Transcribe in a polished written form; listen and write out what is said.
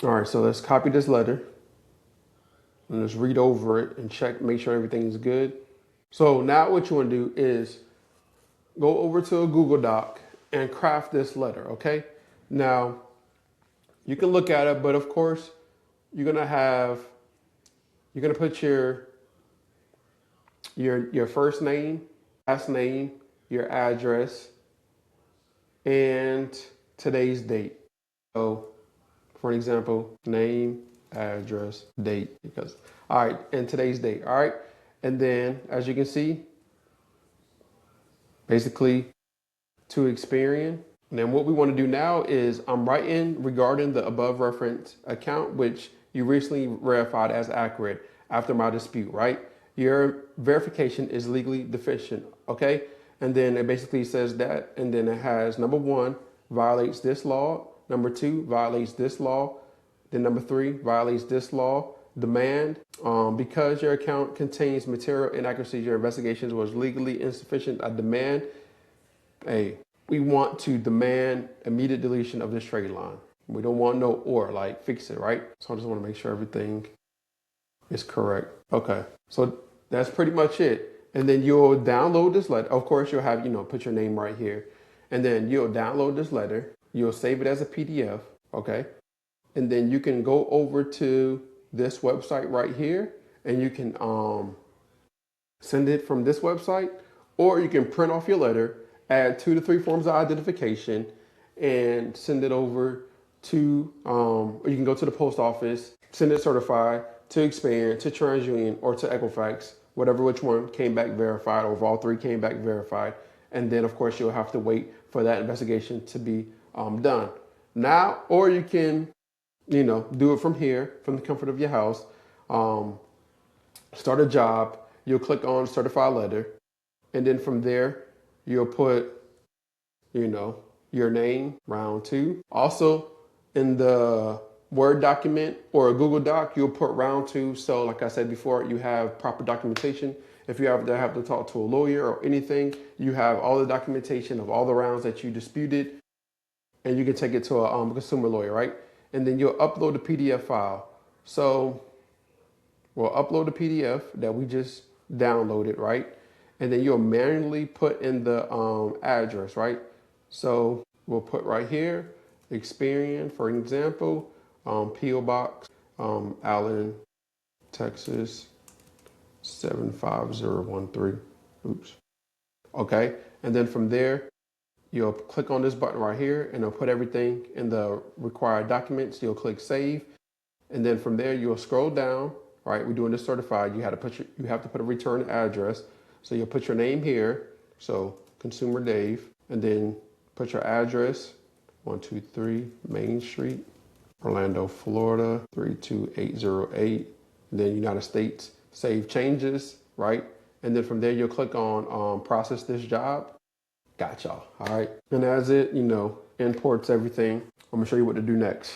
All right, so let's copy this letter and let's read over it and check, make sure everything is good. So now what you want to do is go over to a Google Doc and craft this letter, okay? Now, you can look at it, but of course, you're gonna have, you're gonna put your first name, last name, your address, and today's date. So, for example, name, address, date, because, all right, and today's date, all right? And then, as you can see, basically to Experian. And then what we want to do now is I'm writing regarding the above reference account, which you recently verified as accurate after my dispute, right? Your verification is legally deficient, okay? And then it basically says that, and then it has number one, violates this law. Number two, violates this law. Then number three, violates this law. Demand, because your account contains material inaccuracies, your investigations was legally insufficient. I demand we want to demand immediate deletion of this trade line. We don't want no or, like fix it, right? So I just want to make sure everything is correct. Okay, so that's pretty much it. And then you'll download this letter. Of course, you'll have, put your name right here. And then you'll download this letter. You'll save it as a PDF, okay? And then you can go over to this website right here and you can send it from this website, or you can print off your letter, add 2 to 3 forms of identification, and send it over to, or you can go to the post office, send it certified to Experian, to TransUnion, or to Equifax, whatever which one came back verified, or if all 3 came back verified. And then, of course, you'll have to wait for that investigation to be done. Now, or you can, do it from here, from the comfort of your house, start a job, you'll click on certified letter, and then from there, you'll put, your name, round 2. Also, in the Word document or a Google Doc, you'll put round 2. So like I said before, you have proper documentation. If you ever have to talk to a lawyer or anything, you have all the documentation of all the rounds that you disputed, and you can take it to a consumer lawyer, right? And then you'll upload the PDF file. So we'll upload the PDF that we just downloaded, right? And then you'll manually put in the address, right? So we'll put right here, Experian, for example, P.O. Box, Allen, Texas, 75013. Oops. Okay. And then from there, you'll click on this button right here and it'll put everything in the required documents. You'll click save. And then from there, you'll scroll down, right? We're doing this certified. You have to put a return address. So you'll put your name here. So Consumer Dave, and then put your address, 123 Main Street, Orlando, Florida, 32808. And then United States, save changes, right? And then from there, you'll click on process this job. Got y'all, all right? And as it, imports everything, I'm gonna show you what to do next.